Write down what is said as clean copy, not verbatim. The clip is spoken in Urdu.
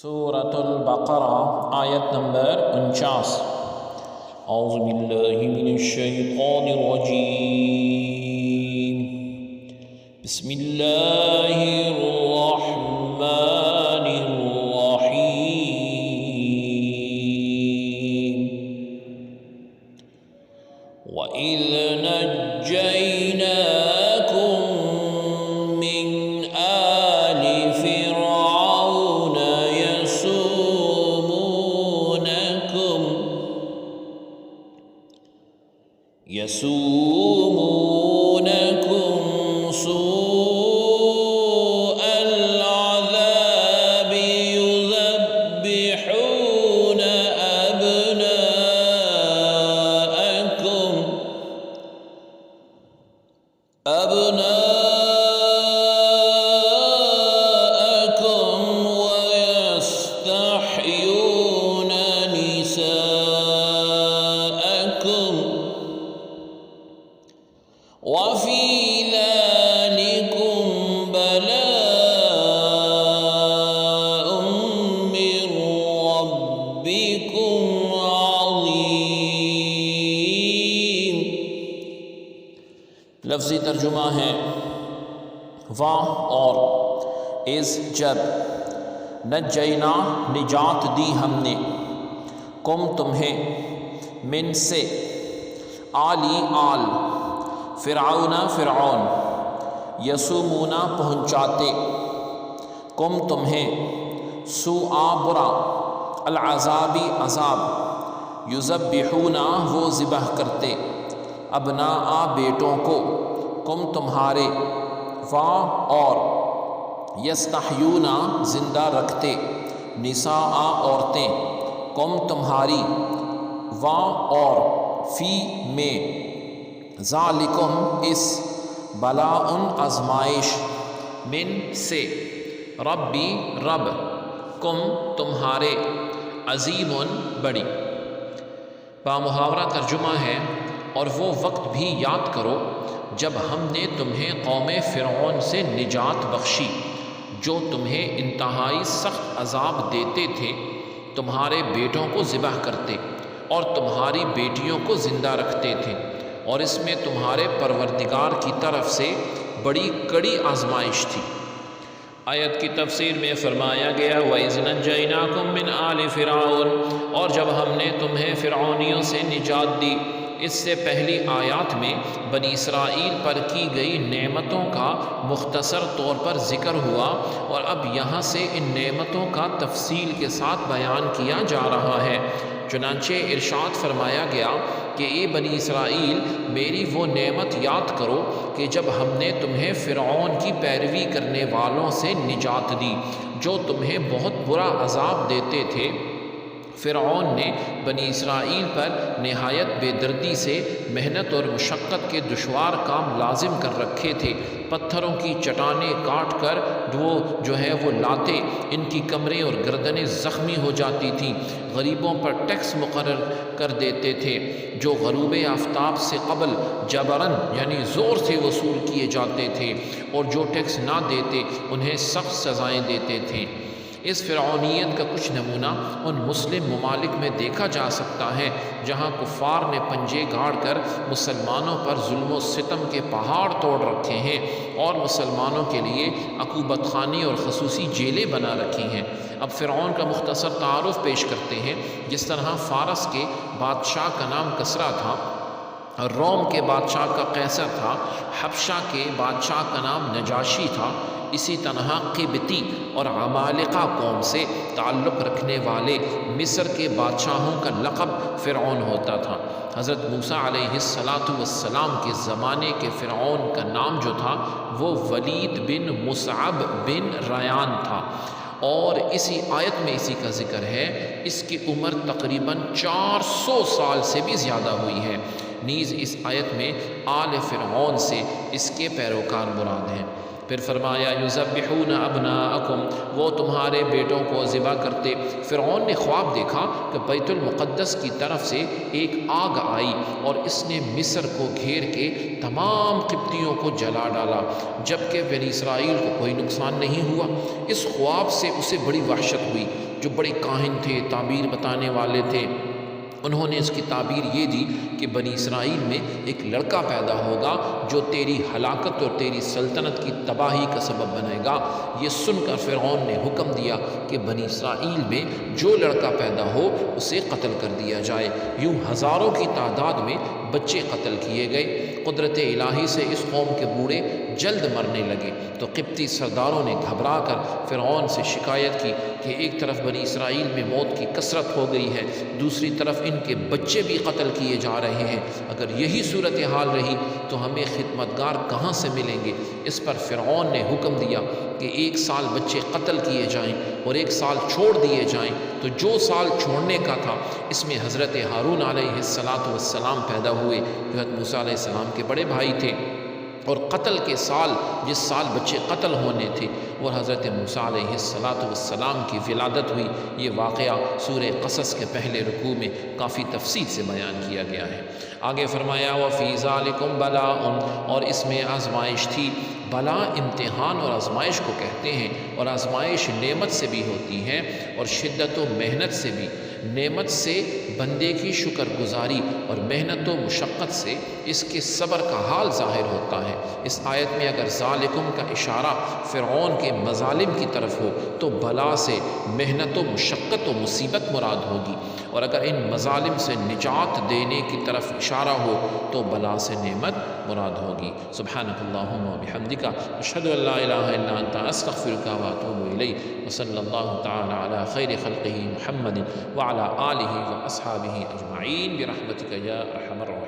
سورة البقرہ آیت نمبر 49۔ اعوذ باللہ من الشیطان الرجیم، بسم اللہ الرحمن الرحیم۔ وَإِذْ نَجَّيْنَاكُمْ مِنْ آلِ فِرْعَوْنَ يَسُومُونَكُمْ سُوءَ الْعَذَابِ يُذَبِّحُونَ أَبْنَاءَكُمْ وَيَسْتَحْيُونَ نِسَاءَكُمْ وَفِي ذَلِكُمْ بَلَاءٌ مِّن رَّبِّكُمْ عَظِيمٌ۔ لفظی ترجمہ ہے واہ اور از جب، نجینا نجات دی ہم نے، کم تمہیں، من سے، آلی آل، فرعون فرعون، یسومونا پہنچاتے، کم تمہیں، سوء برا، العذابی عذاب، یذبحونا وہ ذبح کرتے، ابناء بیٹوں کو، کم تمہارے، وا اور، یستحیونا زندہ رکھتے، نساء عورتیں، کم تمہاری، وا اور، فی میں، ذالکم اس، بلاء آزمائش، من سے، ربی رب، کم تمہارے، عظیم بڑی۔ بامحاورہ ترجمہ ہے اور وہ وقت بھی یاد کرو جب ہم نے تمہیں قوم فرعون سے نجات بخشی جو تمہیں انتہائی سخت عذاب دیتے تھے، تمہارے بیٹوں کو ذبح کرتے اور تمہاری بیٹیوں کو زندہ رکھتے تھے، اور اس میں تمہارے پروردگار کی طرف سے بڑی کڑی آزمائش تھی۔ آیت کی تفسیر میں فرمایا گیا وَإِذْ نَجَّيْنَاكُمْ مِنْ آلِ فِرْعَوْنَ، اور جب ہم نے تمہیں فرعونیوں سے نجات دی۔ اس سے پہلی آیات میں بنی اسرائیل پر کی گئی نعمتوں کا مختصر طور پر ذکر ہوا، اور اب یہاں سے ان نعمتوں کا تفصیل کے ساتھ بیان کیا جا رہا ہے۔ چنانچہ ارشاد فرمایا گیا کہ اے بنی اسرائیل، میری وہ نعمت یاد کرو کہ جب ہم نے تمہیں فرعون کی پیروی کرنے والوں سے نجات دی جو تمہیں بہت برا عذاب دیتے تھے۔ فرعون نے بنی اسرائیل پر نہایت بے دردی سے محنت اور مشقت کے دشوار کام لازم کر رکھے تھے۔ پتھروں کی چٹانیں کاٹ کر وہ لاتے، ان کی کمریں اور گردنیں زخمی ہو جاتی تھیں۔ غریبوں پر ٹیکس مقرر کر دیتے تھے جو غروب آفتاب سے قبل جبراً یعنی زور سے وصول کیے جاتے تھے، اور جو ٹیکس نہ دیتے انہیں سخت سزائیں دیتے تھے۔ اس فرعونیت کا کچھ نمونہ ان مسلم ممالک میں دیکھا جا سکتا ہے جہاں کفار نے پنجے گاڑ کر مسلمانوں پر ظلم و ستم کے پہاڑ توڑ رکھے ہیں، اور مسلمانوں کے لیے عقوبت خانی اور خصوصی جیلیں بنا رکھی ہیں۔ اب فرعون کا مختصر تعارف پیش کرتے ہیں۔ جس طرح فارس کے بادشاہ کا نام کسریٰ تھا، روم کے بادشاہ کا قیصر تھا، حبشہ کے بادشاہ کا نام نجاشی تھا، اسی طرح قبطی اور عمالقہ قوم سے تعلق رکھنے والے مصر کے بادشاہوں کا لقب فرعون ہوتا تھا۔ حضرت موسیٰ علیہ السلام کے زمانے کے فرعون کا نام جو تھا وہ ولید بن مصعب بن ریان تھا، اور اسی آیت میں اسی کا ذکر ہے۔ اس کی عمر تقریباً 400 سال سے بھی زیادہ ہوئی ہے۔ نیز اس آیت میں آل فرعون سے اس کے پیروکار مراد ہیں۔ پھر فرمایا یذبحون ابناءکم، وہ تمہارے بیٹوں کو ذبح کرتے۔ فرعون نے خواب دیکھا کہ بیت المقدس کی طرف سے ایک آگ آئی اور اس نے مصر کو گھیر کے تمام قبطیوں کو جلا ڈالا، جبکہ بنی اسرائیل کو کوئی نقصان نہیں ہوا۔ اس خواب سے اسے بڑی وحشت ہوئی، جو بڑے کاہن تھے، تعبیر بتانے والے تھے، انہوں نے اس کی تعبیر یہ دی کہ بنی اسرائیل میں ایک لڑکا پیدا ہوگا جو تیری ہلاکت اور تیری سلطنت کی تباہی کا سبب بنے گا۔ یہ سن کر فرعون نے حکم دیا کہ بنی اسرائیل میں جو لڑکا پیدا ہو اسے قتل کر دیا جائے۔ یوں ہزاروں کی تعداد میں بچے قتل کیے گئے۔ قدرت الہی سے اس قوم کے بوڑھے جلد مرنے لگے تو قبطی سرداروں نے گھبرا کر فرعون سے شکایت کی کہ ایک طرف بنی اسرائیل میں موت کی کثرت ہو گئی ہے، دوسری طرف ان کے بچے بھی قتل کیے جا رہے ہیں، اگر یہی صورتحال رہی تو ہمیں خدمتگار کہاں سے ملیں گے؟ اس پر فرعون نے حکم دیا کہ 1 سال بچے قتل کیے جائیں اور 1 سال چھوڑ دیے جائیں۔ تو جو سال چھوڑنے کا تھا اس میں حضرت ہارون علیہ السلام پیدا ہوئے جو حضرت موسیٰ علیہ السلام کے بڑے بھائی تھے، اور قتل کے سال جس سال بچے قتل ہونے تھے اور حضرت موسیٰ علیہ السلام کی ولادت ہوئی۔ یہ واقعہ سورہ قصص کے پہلے رکوع میں کافی تفصیل سے بیان کیا گیا ہے۔ آگے فرمایا وَفِي ذَلِكُمْ بَلَاءٌ، اور اس میں آزمائش تھی۔ بلا امتحان اور آزمائش کو کہتے ہیں، اور آزمائش نعمت سے بھی ہوتی ہے اور شدت و محنت سے بھی۔ نعمت سے بندے کی شکر گزاری اور محنت و مشقت سے اس کے صبر کا حال ظاہر ہوتا ہے۔ اس آیت میں اگر ذالکم کا اشارہ فرعون کے مظالم کی طرف ہو تو بلا سے محنت و مشقت و مصیبت مراد ہوگی، اور اگر ان مظالم سے نجات دینے کی طرف اشارہ ہو تو بلا سے نعمت مراد ہوگی۔ سبحانک اللہم و بحمدک، اشہد ان لا الہ الا انت، استغفرک و اتوب الیک، وصلی اللہ تعالی علی خیر خلقہ محمد وعلی آلہ و اصحابہ اجمعین برحمتک یا ارحم الراحمین۔